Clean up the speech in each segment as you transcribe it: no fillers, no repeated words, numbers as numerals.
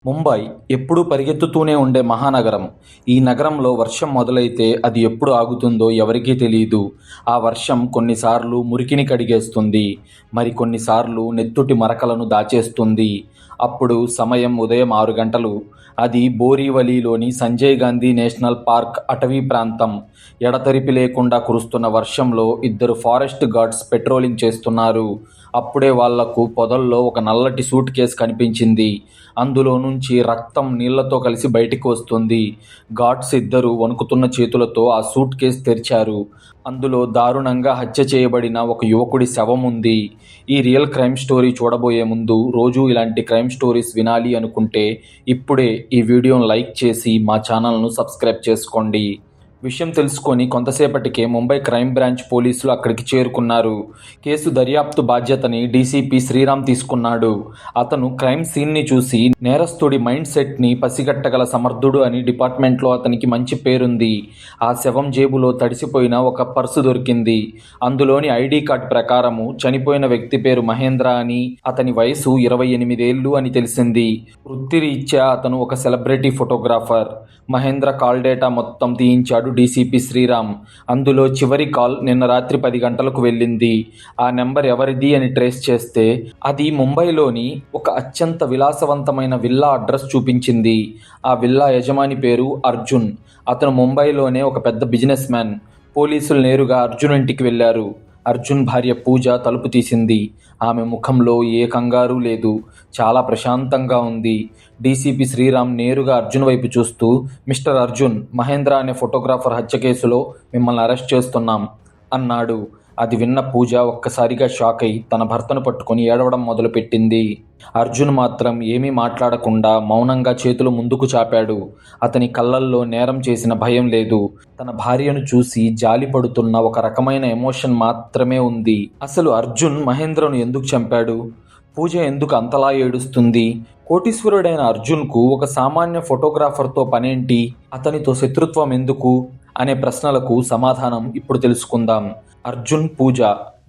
ముంబై ఎప్పుడూ పరిగెత్తుతూనే ఉండే మహానగరం. ఈ నగరంలో వర్షం మొదలైతే అది ఎప్పుడు ఆగుతుందో ఎవరికీ తెలీదు. ఆ వర్షం కొన్నిసార్లు మురికిని కడిగేస్తుంది, మరికొన్నిసార్లు నెత్తుటి మరకలను దాచేస్తుంది. అప్పుడు సమయం ఉదయం 6 గంటలు. అది బోరీవలీలోని సంజయ్ గాంధీ నేషనల్ పార్క్ అటవీ ప్రాంతం. ఎడతెరిపి లేకుండా కురుస్తున్న వర్షంలో 2 ఫారెస్ట్ గార్డ్స్ పెట్రోలింగ్ చేస్తున్నారు. అప్పుడే వాళ్లకు పొదల్లో ఒక నల్లటి సూట్ కేస్ కనిపించింది. అందులో నుంచి రక్తం నీళ్లతో కలిసి బయటికి వస్తుంది. గార్డ్స్ 2 వణుకుతున్న చేతులతో ఆ సూట్ కేస్ తెరిచారు. అందులో దారుణంగా హత్య చేయబడిన ఒక యువకుడి శవం ఉంది. ఈ రియల్ క్రైమ్ స్టోరీ చూడబోయే ముందు రోజూ ఇలాంటి క్రైమ్ స్టోరీస్ వినాలి అనుకుంటే ఇప్పుడే ఈ వీడియోను లైక్ చేసి మా ఛానల్ను సబ్స్క్రైబ్ చేసుకోండి. విషయం తెలుసుకొని కొంతసేపటికే ముంబై క్రైమ్ బ్రాంచ్ పోలీసులు అక్కడికి చేరుకున్నారు. కేసు దర్యాప్తు బాధ్యతని డీసీపీ శ్రీరామ్ తీసుకున్నాడు. అతను క్రైమ్ సీన్ని చూసి నేరస్తుడి మైండ్ సెట్ని పసిగట్టగల సమర్థుడు అని డిపార్ట్మెంట్లో అతనికి మంచి పేరుంది. ఆ శవం జేబులో తడిసిపోయిన ఒక పర్సు దొరికింది. అందులోని ఐడి కార్డ్ ప్రకారము చనిపోయిన వ్యక్తి పేరు మహేంద్ర అని, అతని వయసు 28 ఏళ్లు అని తెలిసింది. వృత్తిరీత్యా అతను ఒక celebrity photographer. Mahendra call data మొత్తం తీయించాడు డీసీపీ శ్రీరామ్. అందులో చివరి కాల్ నిన్న రాత్రి 10 గంటలకు వెళ్ళింది. ఆ నెంబర్ ఎవరిది అని ట్రేస్ చేస్తే అది ముంబైలోని ఒక అత్యంత విలాసవంతమైన విల్లా అడ్రస్ చూపించింది. ఆ విల్లా యజమాని పేరు అర్జున్. అతను ముంబైలోనే ఒక పెద్ద బిజినెస్ మ్యాన్. పోలీసులు నేరుగా అర్జున్ ఇంటికి వెళ్లారు. అర్జున్ భార్య పూజ తలుపు తీసింది. ఆమె ముఖంలో ఏ కంగారు లేదు, చాలా ప్రశాంతంగా ఉంది. డీసీపీ శ్రీరామ్ నేరుగా అర్జున్ వైపు చూస్తూ, మిస్టర్ అర్జున్, మహేంద్ర అనే ఫోటోగ్రాఫర్ హత్య కేసులో మిమ్మల్ని అరెస్ట్ చేస్తున్నాం అన్నాడు. అది విన్న పూజ ఒక్కసారిగా షాక్ అయి తన భర్తను పట్టుకుని ఏడవడం మొదలుపెట్టింది. అర్జున్ మాత్రం ఏమీ మాట్లాడకుండా మౌనంగా చేతులు ముందుకు చాపాడు. అతని కళ్ళల్లో నేరం చేసిన భయం లేదు. తన భార్యను చూసి జాలి పడుతున్న ఒక రకమైన ఎమోషన్ మాత్రమే ఉంది. అసలు అర్జున్ మహేంద్రను ఎందుకు చంపాడు? పూజ ఎందుకు అంతలా ఏడుస్తుంది? కోటీశ్వరుడైన అర్జున్కు ఒక సామాన్య ఫోటోగ్రాఫర్తో పనేంటి? అతనితో శత్రుత్వం ఎందుకు అనే ప్రశ్నలకు సమాధానం ఇప్పుడు తెలుసుకుందాం. అర్జున్, పూజ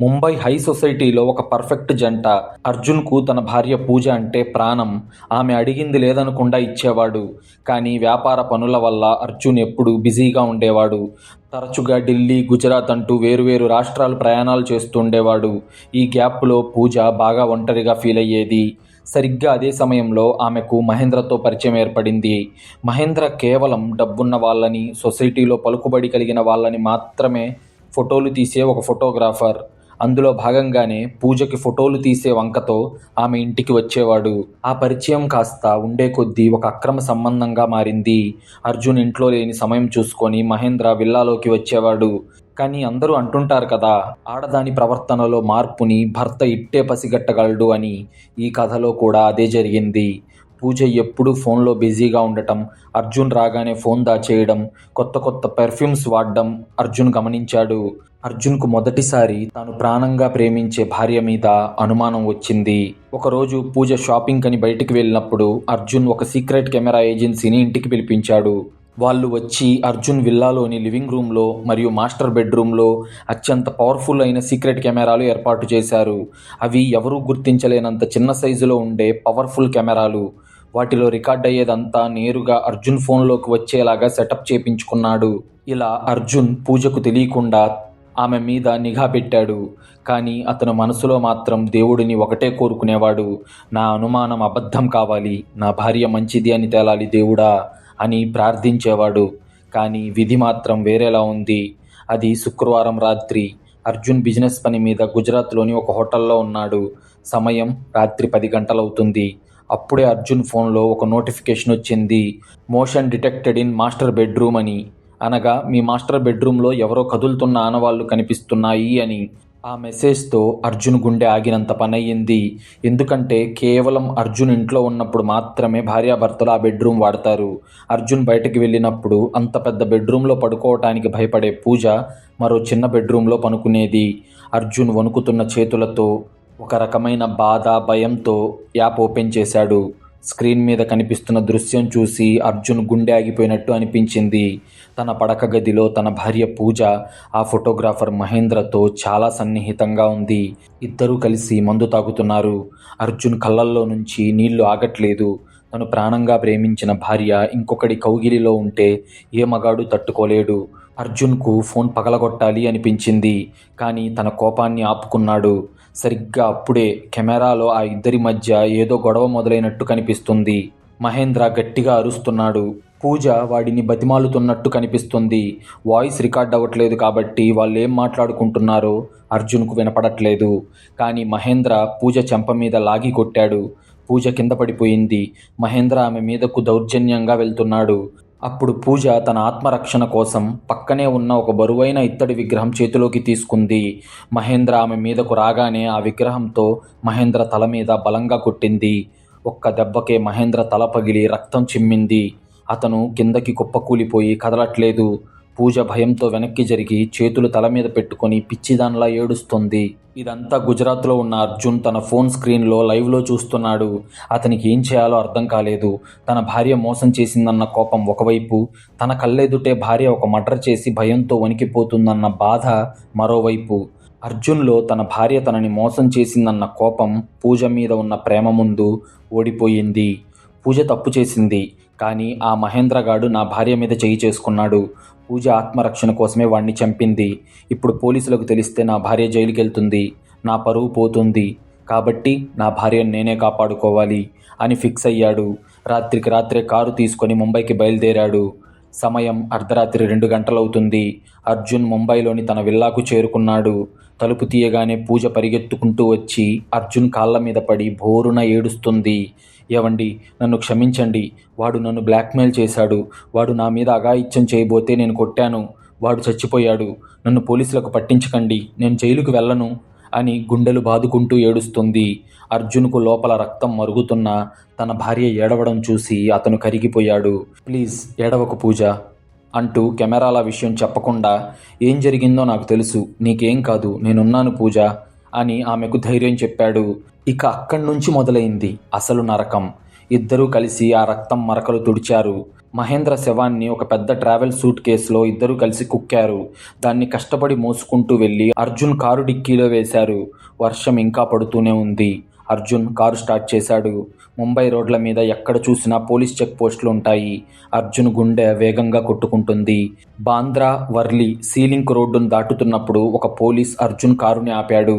ముంబై హై సొసైటీలో ఒక పర్ఫెక్ట్ జంట. అర్జున్కు తన భార్య పూజ అంటే ప్రాణం. ఆమె అడిగింది లేదనకుండా ఇచ్చేవాడు. కానీ వ్యాపార పనుల వల్ల అర్జున్ ఎప్పుడూ బిజీగా ఉండేవాడు. తరచుగా ఢిల్లీ, గుజరాత్ అంటూ వేరువేరు రాష్ట్రాలు ప్రయాణాలు చేస్తుండేవాడు. ఈ గ్యాప్లో పూజ బాగా ఒంటరిగా ఫీల్ అయ్యేది. సరిగ్గా అదే సమయంలో ఆమెకు మహేంద్రతో పరిచయం ఏర్పడింది. మహేంద్ర కేవలం డబ్బున్న వాళ్ళని, సొసైటీలో పలుకుబడి కలిగిన వాళ్ళని మాత్రమే ఫోటోలు తీసే ఒక ఫోటోగ్రాఫర్. అందులో భాగంగానే పూజకి ఫోటోలు తీసే వంకతో ఆమె ఇంటికి వచ్చేవాడు. ఆ పరిచయం కాస్త ఉండే కొద్దీ ఒక అక్రమ సంబంధంగా మారింది. అర్జున్ ఇంట్లో లేని సమయం చూసుకొని మహేంద్ర విల్లాలోకి వచ్చేవాడు. కానీ అందరూ అంటుంటారు కదా, ఆడదాని ప్రవర్తనలో మార్పుని భర్త ఇట్టే పసిగట్టగలడు అని. ఈ కథలో కూడా అదే జరిగింది. పూజ ఎప్పుడూ ఫోన్లో బిజీగా ఉండటం, అర్జున్ రాగానే ఫోన్ దాచేయడం, కొత్త కొత్త పెర్ఫ్యూమ్స్ వాడడం అర్జున్ గమనించాడు. అర్జున్కు మొదటిసారి తాను ప్రాణంగా ప్రేమించే భార్య మీద అనుమానం వచ్చింది. ఒకరోజు పూజ షాపింగ్ అని బయటికి వెళ్ళినప్పుడు అర్జున్ ఒక సీక్రెట్ కెమెరా ఏజెన్సీని ఇంటికి పిలిపించాడు. వాళ్ళు వచ్చి అర్జున్ విల్లాలోని లివింగ్ రూమ్లో మరియు మాస్టర్ బెడ్రూమ్లో అత్యంత పవర్ఫుల్ అయిన సీక్రెట్ కెమెరాలు ఏర్పాటు చేశారు. అవి ఎవరూ గుర్తించలేనంత చిన్న సైజులో ఉండే పవర్ఫుల్ కెమెరాలు. వాటిలో రికార్డ్ అయ్యేదంతా నేరుగా అర్జున్ ఫోన్లోకి వచ్చేలాగా సెటప్ చేపించుకున్నాడు. ఇలా అర్జున్ పూజకు తెలియకుండా ఆమె మీద నిఘా పెట్టాడు. కానీ అతను మనసులో మాత్రం దేవుడిని ఒకటే కోరుకునేవాడు. నా అనుమానం అబద్ధం కావాలి, నా భార్య మంచిది అని తేలాలి దేవుడా అని ప్రార్థించేవాడు. కానీ విధి మాత్రం వేరేలా ఉంది. అది శుక్రవారం రాత్రి. అర్జున్ బిజినెస్ పని మీద గుజరాత్లోని ఒక హోటల్లో ఉన్నాడు. సమయం రాత్రి 10 గంటలవుతుంది. అప్పుడే అర్జున్ ఫోన్లో ఒక నోటిఫికేషన్ వచ్చింది. Motion detected in master bedroom అని. అనగా మీ మాస్టర్ బెడ్రూమ్లో ఎవరో కదులుతున్న ఆనవాళ్లు కనిపిస్తున్నాయి అని. ఆ మెసేజ్తో అర్జున్ గుండె ఆగినంత పనయ్యింది. ఎందుకంటే కేవలం అర్జున్ ఇంట్లో ఉన్నప్పుడు మాత్రమే భార్యాభర్తలు ఆ బెడ్రూమ్ వాడతారు. అర్జున్ బయటకు వెళ్ళినప్పుడు అంత పెద్ద బెడ్రూమ్లో పడుకోవటానికి భయపడే పూజ మరో చిన్న బెడ్రూమ్లో పనుకునేది. అర్జున్ వణుకుతున్న చేతులతో, ఒక రకమైన బాధ, భయంతో యాప్ ఓపెన్ చేశాడు. స్క్రీన్ మీద కనిపిస్తున్న దృశ్యం చూసి అర్జున్ గుండె ఆగిపోయినట్టు అనిపించింది. తన పడక గదిలో తన భార్య పూజ ఆ ఫోటోగ్రాఫర్ మహేంద్రతో చాలా సన్నిహితంగా ఉంది. ఇద్దరూ కలిసి మందు తాగుతున్నారు. అర్జున్ కళ్ళల్లో నుంచి నీళ్లు ఆగట్లేదు. తను ప్రాణంగా ప్రేమించిన భార్య ఇంకొకడి కౌగిలిలో ఉంటే ఏ మగాడు తట్టుకోలేడు. అర్జున్కు ఫోన్ పగలగొట్టాలి అనిపించింది. కానీ తన కోపాన్ని ఆపుకున్నాడు. సరిగ్గా అప్పుడే కెమెరాలో ఆ ఇద్దరి మధ్య ఏదో గొడవ మొదలైనట్టు కనిపిస్తుంది. మహేంద్ర గట్టిగా అరుస్తున్నాడు. పూజ వాడిని బతిమాలుతున్నట్టు కనిపిస్తుంది. వాయిస్ రికార్డ్ అవ్వట్లేదు కాబట్టి వాళ్ళేం మాట్లాడుకుంటున్నారో అర్జున్కు వినపడట్లేదు. కానీ మహేంద్ర పూజ చెంప మీద లాగి కొట్టాడు. పూజ కింద పడిపోయింది. మహేంద్ర ఆమె మీదకు దౌర్జన్యంగా వెళ్తున్నాడు. అప్పుడు పూజ తన ఆత్మరక్షణ కోసం పక్కనే ఉన్న ఒక బరువైన ఇత్తడి విగ్రహం చేతిలోకి తీసుకుంది. మహేంద్ర ఆమె మీదకు రాగానే ఆ విగ్రహంతో మహేంద్ర తల మీద బలంగా కొట్టింది. ఒక్క దెబ్బకే మహేంద్ర తల పగిలి రక్తం చిమ్మింది. అతను కిందకి కుప్పకూలిపోయి కదలట్లేదు. పూజ భయంతో వెనక్కి జరిగి చేతులు తల మీద పెట్టుకొని పిచ్చిదానిలా ఏడుస్తుంది. ఇదంతా గుజరాత్లో ఉన్న అర్జున్ తన ఫోన్ స్క్రీన్లో లైవ్లో చూస్తున్నాడు. అతనికి ఏం చేయాలో అర్థం కాలేదు. తన భార్య మోసం చేసిందన్న కోపం ఒకవైపు, తన కళ్ళెదుటే భార్య ఒక మర్డర్ చేసి భయంతో వణికిపోతుందన్న బాధ మరోవైపు. అర్జున్లో తన భార్య తనని మోసం చేసిందన్న కోపం పూజ మీద ఉన్న ప్రేమ ముందు ఓడిపోయింది. పూజ తప్పు చేసింది, కానీ ఆ మహేంద్రగాడు నా భార్య మీద చేయి చేసుకున్నాడు. పూజ ఆత్మరక్షణ కోసమే వాణ్ణి చంపింది. ఇప్పుడు పోలీసులకు తెలిస్తే నా భార్య జైలుకి వెళ్తుంది, నా పరువు పోతుంది. కాబట్టి నా భార్యను నేనే కాపాడుకోవాలి అని ఫిక్స్ అయ్యాడు. రాత్రికి రాత్రే కారు తీసుకొని ముంబైకి బయలుదేరాడు. సమయం అర్ధరాత్రి 2 గంటలవుతుంది. అర్జున్ ముంబైలోని తన విల్లాకు చేరుకున్నాడు. తలుపు తీయగానే పూజ పరిగెత్తుకుంటూ వచ్చి అర్జున్ కాళ్ళ మీద పడి భోరున ఏడుస్తుంది. ఏవండి, నన్ను క్షమించండి. వాడు నన్ను బ్లాక్మెయిల్ చేశాడు. వాడు నా మీద అఘాయిత్యం చేయబోతే నేను కొట్టాను. వాడు చచ్చిపోయాడు. నన్ను పోలీసులకు పట్టించకండి. నేను జైలుకు వెళ్ళను అని గుండెలు బాదుకుంటూ ఏడుస్తుంది. అర్జున్కు లోపల రక్తం మరుగుతున్నా తన భార్య ఏడవడం చూసి అతను కరిగిపోయాడు. ప్లీజ్ ఏడవకు పూజ అంటూ కెమెరాల విషయం చెప్పకుండా, ఏం జరిగిందో నాకు తెలుసు, నీకేం కాదు, నేనున్నాను పూజ అని ఆమెకు ధైర్యం చెప్పాడు. ఇక అక్కడి నుంచి మొదలైంది అసలు నరకం. ఇద్దరూ కలిసి ఆ రక్తం మరకలు తుడిచారు. మహేంద్ర శవాన్ని ఒక పెద్ద ట్రావెల్ సూట్ కేసులో ఇద్దరూ కలిసి కుక్కారు. దాన్ని కష్టపడి మోసుకుంటూ వెళ్ళి అర్జున్ కారు డిక్కీలో వేశారు. వర్షం ఇంకా పడుతూనే ఉంది. అర్జున్ కారు స్టార్ట్ చేశాడు. ముంబై రోడ్ల మీద ఎక్కడ చూసినా పోలీస్ చెక్ పోస్టులు ఉంటాయి. అర్జున్ గుండె వేగంగా కొట్టుకుంటుంది. బాంద్రా వర్లీ సీలింక్ రోడ్డును దాటుతున్నప్పుడు ఒక పోలీస్ అర్జున్ కారుని ఆపాడు.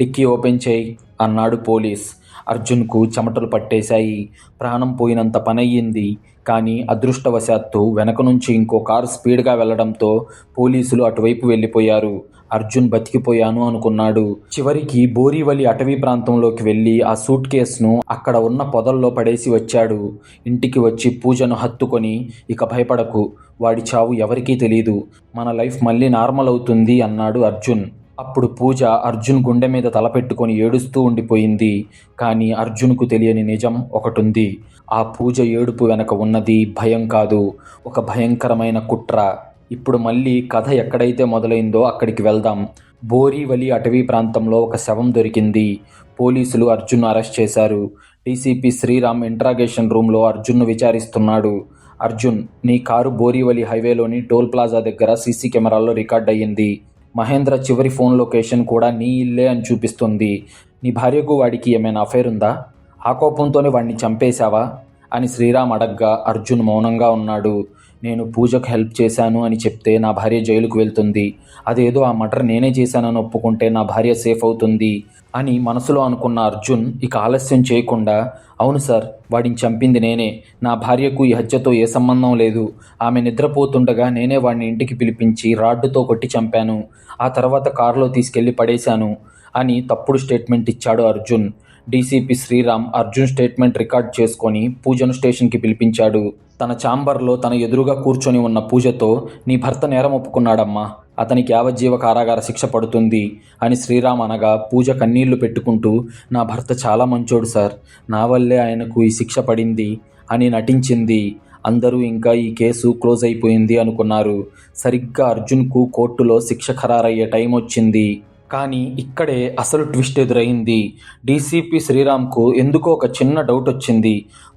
డిక్కీ ఓపెన్ చేయి అన్నాడు పోలీస్. అర్జున్కు చెమటలు పట్టేశాయి. ప్రాణం పోయినంత పనయ్యింది. కానీ అదృష్టవశాత్తు వెనక నుంచి ఇంకో కారు స్పీడ్గా వెళ్లడంతో పోలీసులు అటువైపు వెళ్ళిపోయారు. అర్జున్ బతికిపోయాను అనుకున్నాడు. చివరికి బోరీవలి అటవీ ప్రాంతంలోకి వెళ్ళి ఆ సూట్ కేసును అక్కడ ఉన్న పొదల్లో పడేసి వచ్చాడు. ఇంటికి వచ్చి పూజను హత్తుకొని, ఇక భయపడకు, వాడి చావు ఎవరికీ తెలీదు, మన లైఫ్ మళ్ళీ నార్మల్ అవుతుంది అన్నాడు అర్జున్. అప్పుడు పూజ అర్జున్ గుండె మీద తలపెట్టుకొని ఏడుస్తూ ఉండిపోయింది. కానీ అర్జున్కు తెలియని నిజం ఒకటుంది. ఆ పూజ ఏడుపు వెనక ఉన్నది భయం కాదు, ఒక భయంకరమైన కుట్ర. ఇప్పుడు మళ్ళీ కథ ఎక్కడైతే మొదలైందో అక్కడికి వెళ్దాం. బోరీవలి అటవీ ప్రాంతంలో ఒక శవం దొరికింది. పోలీసులు అర్జున్ను అరెస్ట్ చేశారు. డీసీపీ శ్రీరామ్ ఇంట్రాగేషన్ రూమ్లో అర్జున్ను విచారిస్తున్నాడు. అర్జున్, నీ కారు బోరీవలి హైవేలోని టోల్ ప్లాజా దగ్గర సీసీ కెమెరాల్లో రికార్డ్ అయ్యింది. మహేంద్ర చివరి ఫోన్ లొకేషన్ కూడా నీ ఇల్లే అని చూపిస్తుంది. నీ భార్యకు వాడికి ఏమైనా అఫైర్ ఉందా? ఆ కోపంతోనే వాడిని చంపేశావా అని శ్రీరామ్ అడగ్గా అర్జున్ మౌనంగా ఉన్నాడు. నేను పూజకు హెల్ప్ చేశాను అని చెప్తే నా భార్య జైలుకు వెళ్తుంది. అదేదో ఆ మర్డర్ నేనే చేశానని ఒప్పుకుంటే నా భార్య సేఫ్ అవుతుంది అని మనసులో అనుకున్న అర్జున్ ఇక ఆలస్యం చేయకుండా, అవును సార్, వాడిని చంపింది నేనే. నా భార్యకు ఈ హత్యతో ఏ సంబంధం లేదు. ఆమె నిద్రపోతుండగా నేనే వాడిని ఇంటికి పిలిపించి రాడ్డుతో కొట్టి చంపాను. ఆ తర్వాత కారులో తీసుకెళ్లి పడేశాను అని తప్పుడు స్టేట్మెంట్ ఇచ్చాడు Arjun. DCP Sriram Arjun statement record చేసుకొని పూజను స్టేషన్కి పిలిపించాడు. తన ఛాంబర్లో తన ఎదురుగా కూర్చొని ఉన్న పూజతో, నీ భర్త నేరం ఒప్పుకున్నాడమ్మా, అతనికి యావజ్జీవ కారాగార శిక్ష పడుతుంది అని శ్రీరామ్ అనగా పూజ కన్నీళ్లు పెట్టుకుంటూ, నా భర్త చాలా మంచోడు సార్, నా వల్లే ఆయనకు ఈ శిక్ష పడింది అని నటించింది. అందరూ ఇంకా ఈ కేసు క్లోజ్ అయిపోయింది అనుకున్నారు. సరిగ్గా అర్జున్కు కోర్టులో శిక్ష ఖరారయ్యే టైం వచ్చింది. కానీ ఇక్కడే అసలు ట్విస్ట్ ఎదురైంది. డీసీపీ శ్రీరామ్కు ఎందుకో ఒక చిన్న డౌట్ వచ్చింది.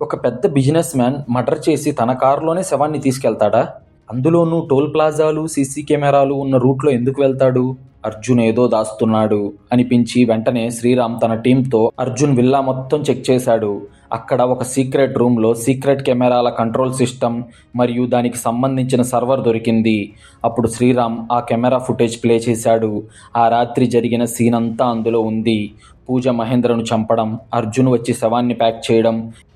ఒక పెద్ద బిజినెస్ మ్యాన్ మర్డర్ చేసి తన కారులోనే శవాన్ని తీసుకెళ్తాడా? అందులోనూ టోల్ ప్లాజాలు, సీసీ కెమెరాలు ఉన్న రూట్లో ఎందుకు వెళ్తాడు? అర్జున్ ఏదో దాస్తున్నాడు అనిపించి వెంటనే శ్రీరామ్ తన టీంతో అర్జున్ విల్లా మొత్తం చెక్ చేశాడు. అక్కడ ఒక సీక్రెట్ రూమ్లో సీక్రెట్ కెమెరాల కంట్రోల్ సిస్టమ్ మరియు దానికి సంబంధించిన సర్వర్ దొరికింది. అప్పుడు శ్రీరామ్ ఆ కెమెరా ఫుటేజ్ ప్లే చేశాడు. ఆ రాత్రి జరిగిన సీన్ అంతా అందులో ఉంది. పూజ మహేంద్రను చంపడం, అర్జున్ వచ్చి శవాన్ని ప్యాక్ చేయడం,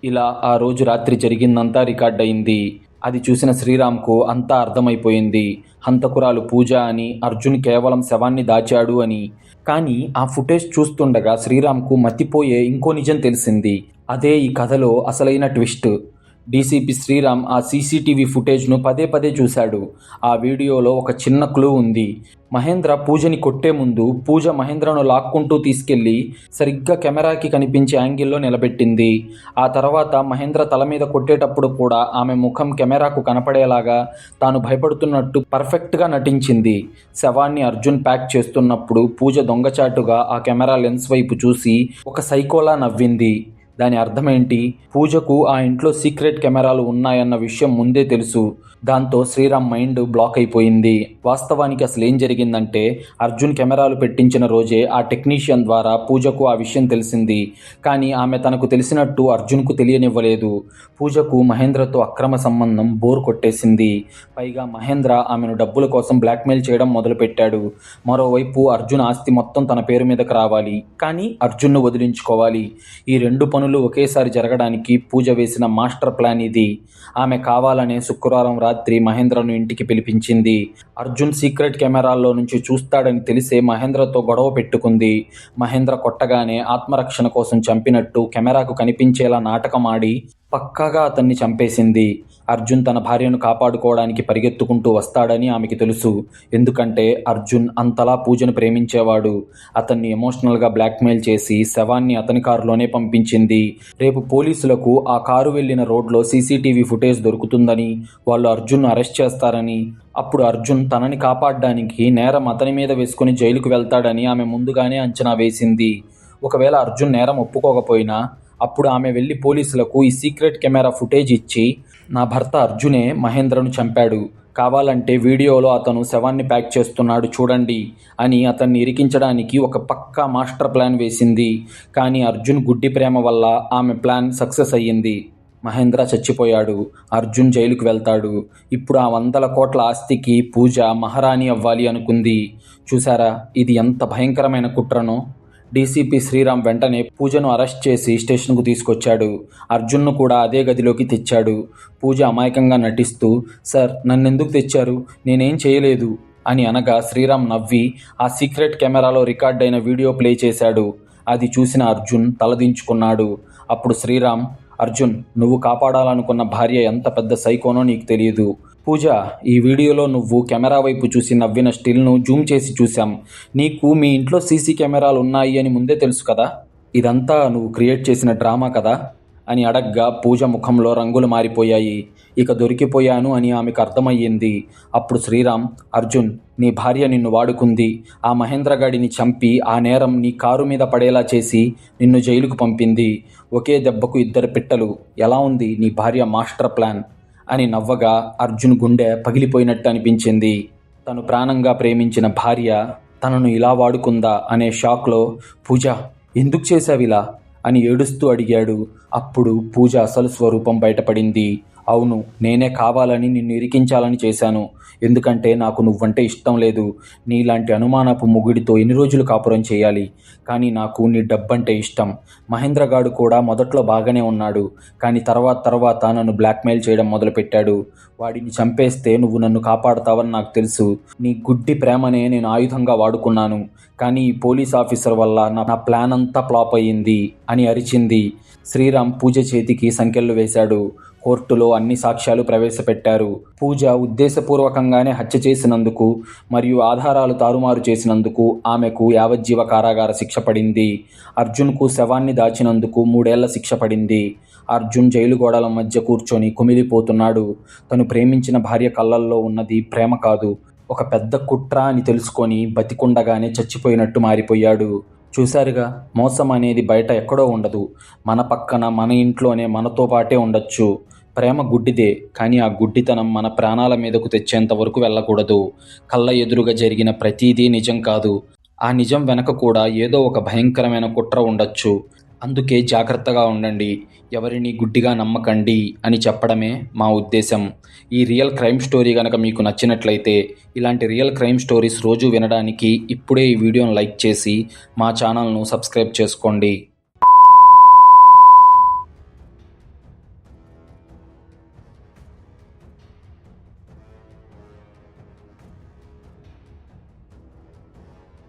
ఇలా ఆ రోజు రాత్రి జరిగిందంతా రికార్డ్ అయింది. అది చూసిన శ్రీరామ్కు అంతా అర్థమైపోయింది. హంతకురాలు పూజ అని, అర్జున్ కేవలం శవాన్ని దాచాడు అని. కానీ ఆ ఫుటేజ్ చూస్తుండగా శ్రీరామ్కు మతిపోయే ఇంకో నిజం తెలిసింది. అదే ఈ కథలో అసలైన ట్విస్ట్. డీసీపీ శ్రీరామ్ ఆ సీసీటీవీ ఫుటేజ్ను పదే పదే చూశాడు. ఆ వీడియోలో ఒక చిన్న క్లూ ఉంది. మహేంద్ర పూజని కొట్టే ముందు పూజ మహేంద్రను లాక్కుంటూ తీసుకెళ్లి సరిగ్గా కెమెరాకి కనిపించే యాంగిల్లో నిలబెట్టింది. ఆ తర్వాత మహేంద్ర తల మీద కొట్టేటప్పుడు కూడా ఆమె ముఖం కెమెరాకు కనపడేలాగా తాను భయపడుతున్నట్టు పర్ఫెక్ట్గా నటించింది. శవాన్ని అర్జున్ ప్యాక్ చేస్తున్నప్పుడు పూజ దొంగచాటుగా ఆ కెమెరా లెన్స్ వైపు చూసి ఒక సైకోలా నవ్వింది. దాని అర్థమేంటి? పూజకు ఆ ఇంట్లో సీక్రెట్ కెమెరాలు ఉన్నాయన్న విషయం ముందే తెలుసు. దాంతో శ్రీరామ్ మైండ్ బ్లాక్ అయిపోయింది. వాస్తవానికి అసలు ఏం జరిగిందంటే, అర్జున్ కెమెరాలు పెట్టించిన రోజే ఆ టెక్నీషియన్ ద్వారా పూజకు ఆ విషయం తెలిసింది. కానీ ఆమె తనకు తెలిసినట్టు అర్జున్కు తెలియనివ్వలేదు. పూజకు మహేంద్రతో అక్రమ సంబంధం బోర్ కొట్టేసింది. పైగా మహేంద్ర ఆమెను డబ్బుల కోసం బ్లాక్మెయిల్ చేయడం మొదలుపెట్టాడు. మరోవైపు అర్జున్ ఆస్తి మొత్తం తన పేరు మీదకు రావాలి, కానీ అర్జున్ను వదిలించుకోవాలి. ఈ రెండు పనులు ఒకేసారి జరగడానికి పూజ వేసిన మాస్టర్ ప్లాన్ ఇది. ఆమె కావాలనే శుక్రవారం రాత్రి మహేంద్రను ఇంటికి పిలిపించింది. అర్జున్ సీక్రెట్ కెమెరాల్లో నుంచి చూస్తాడని తెలిసే మహేంద్రతో గొడవ పెట్టుకుంది. మహేంద్ర కొట్టగానే ఆత్మరక్షణ కోసం చంపినట్టు కెమెరాకు కనిపించేలా నాటకం ఆడి పక్కాగా అతన్ని చంపేసింది. అర్జున్ తన భార్యను కాపాడుకోవడానికి పరిగెత్తుకుంటూ వస్తాడని ఆమెకి తెలుసు. ఎందుకంటే అర్జున్ అంతలా పూజను ప్రేమించేవాడు. అతన్ని ఎమోషనల్గా బ్లాక్మెయిల్ చేసి శవాన్ని అతని కారులోనే పంపించింది. రేపు పోలీసులకు ఆ కారు వెళ్లిన రోడ్లో సీసీటీవీ ఫుటేజ్ దొరుకుతుందని, వాళ్ళు అర్జున్ను అరెస్ట్ చేస్తారని, అప్పుడు అర్జున్ తనని కాపాడడానికి నేరం అతని మీద వేసుకుని జైలుకు వెళ్తాడని ఆమె ముందుగానే అంచనా వేసింది. ఒకవేళ అర్జున్ నేరం ఒప్పుకోకపోయినా అప్పుడు ఆమె వెళ్ళి పోలీసులకు ఈ సీక్రెట్ కెమెరా ఫుటేజ్ ఇచ్చి, నా భర్త అర్జునే మహేంద్రను చంపాడు, కావాలంటే వీడియోలో అతను శవాన్ని ప్యాక్ చేస్తున్నాడు చూడండి అని అతన్ని ఇరికించడానికి ఒక పక్కా మాస్టర్ ప్లాన్ వేసింది. కానీ అర్జున్ గుడ్డి ప్రేమ వల్ల ఆమె ప్లాన్ సక్సెస్ అయ్యింది. మహేంద్ర చచ్చిపోయాడు. అర్జున్ జైలుకు వెళ్తాడు. ఇప్పుడు ఆ 100 కోట్ల ఆస్తికి పూజ మహారాణి అవ్వాలి అనుకుంది. చూసారా ఇది ఎంత భయంకరమైన కుట్రనో? డీసీపీ శ్రీరామ్ వెంటనే పూజను అరెస్ట్ చేసి స్టేషన్కు తీసుకొచ్చాడు. అర్జున్ను కూడా అదే గదిలోకి తెచ్చాడు. పూజ అమాయకంగా నటిస్తూ, సార్ నన్నెందుకు తెచ్చారు, నేనేం చేయలేదు అని అనగా శ్రీరామ్ నవ్వి ఆ సీక్రెట్ కెమెరాలో రికార్డ్ అయిన వీడియో ప్లే చేశాడు. అది చూసిన అర్జున్ తలదించుకున్నాడు. అప్పుడు శ్రీరామ్, అర్జున్ నువ్వు కాపాడాలనుకున్న భార్య ఎంత పెద్ద సైకోనో నీకు తెలియదు. పూజ, ఈ వీడియోలో నువ్వు కెమెరా వైపు చూసి నవ్విన స్టిల్ను జూమ్ చేసి చూసాం. నీకు మీ ఇంట్లో సీసీ కెమెరాలు ఉన్నాయి అని ముందే తెలుసు కదా? ఇదంతా నువ్వు క్రియేట్ చేసిన డ్రామా కదా అని అడగ్గా పూజ ముఖంలో రంగులు మారిపోయాయి. ఇక దొరికిపోయాను అని ఆమెకు అర్థమయ్యింది. అప్పుడు శ్రీరామ్, అర్జున్ నీ భార్య నిన్ను వాడుకుంది. ఆ మహేంద్రగాడిని చంపి ఆ నేరం నీ కారు మీద పడేలా చేసి నిన్ను జైలుకు పంపింది. ఒకే దెబ్బకు 2 పిట్టలు. ఎలా ఉంది నీ భార్య మాస్టర్ ప్లాన్ అని నవ్వగా అర్జున్ గుండె పగిలిపోయినట్టు అనిపించింది. తను ప్రాణంగా ప్రేమించిన భార్య తనను ఇలా వాడుకుందా అనే షాక్లో, పూజ ఎందుకు చేశావిలా అని ఏడుస్తూ అడిగాడు. అప్పుడు పూజ అసలు స్వరూపం బయటపడింది. అవును, నేనే కావాలని నిన్ను ఇరికించాలని చేశాను. ఎందుకంటే నాకు నువ్వంటే ఇష్టం లేదు. నీలాంటి అనుమానపు మొగుడితో ఎన్ని రోజులు కాపురం చేయాలి? కానీ నాకు నీ డబ్బంటే ఇష్టం. మహేంద్రగాడు కూడా మొదట్లో బాగానే ఉన్నాడు, కానీ తర్వాత నన్ను బ్లాక్మెయిల్ చేయడం మొదలుపెట్టాడు. వాడిని చంపేస్తే నువ్వు నన్ను కాపాడుతావని నాకు తెలుసు. నీ గుడ్డి ప్రేమనే నేను ఆయుధంగా వాడుకున్నాను. కానీ ఈ పోలీస్ ఆఫీసర్ వల్ల నా ప్లాన్ అంతా ఫ్లాప్ అయ్యింది అని అరిచింది. శ్రీరామ్ పూజ చేతికి సంకెళ్ళు వేశాడు. కోర్టులో అన్ని సాక్ష్యాలు ప్రవేశపెట్టారు. పూజ ఉద్దేశపూర్వకంగానే హత్య చేసినందుకు మరియు ఆధారాలు తారుమారు చేసినందుకు ఆమెకు యావజ్జీవ కారాగార శిక్ష పడింది. అర్జున్కు శవాన్ని దాచినందుకు 3 ఏళ్ల శిక్ష పడింది. అర్జున్ జైలు గోడల మధ్య కూర్చొని కుమిలిపోతున్నాడు. తను ప్రేమించిన భార్య కళ్ళల్లో ఉన్నది ప్రేమ కాదు, ఒక పెద్ద కుట్ర అని తెలుసుకొని బతికుండగానే చచ్చిపోయినట్టు మారిపోయాడు. చూశారుగా, మోసం అనేది బయట ఎక్కడో ఉండదు, మన పక్కన మన ఇంట్లోనే మనతో పాటే ఉండొచ్చు. ప్రేమ గుడ్డిదే, కానీ ఆ గుడ్డితనం మన ప్రాణాల మీదకు తెచ్చేంత వరకు వెళ్ళకూడదు. కళ్ళ ఎదురుగా జరిగిన ప్రతిదీ నిజం కాదు. ఆ నిజం వెనక కూడా ఏదో ఒక భయంకరమైన కుట్ర ఉండొచ్చు. అందుకే జాగ్రత్తగా ఉండండి, ఎవరిని గుడ్డిగా నమ్మకండి అని చెప్పడమే మా ఉద్దేశం. ఈ రియల్ క్రైమ్ స్టోరీ కనుక మీకు నచ్చినట్లయితే ఇలాంటి రియల్ క్రైమ్ స్టోరీస్ రోజు వినడానికి ఇప్పుడే ఈ వీడియోను లైక్ చేసి మా ఛానల్ను సబ్స్క్రైబ్ చేసుకోండి.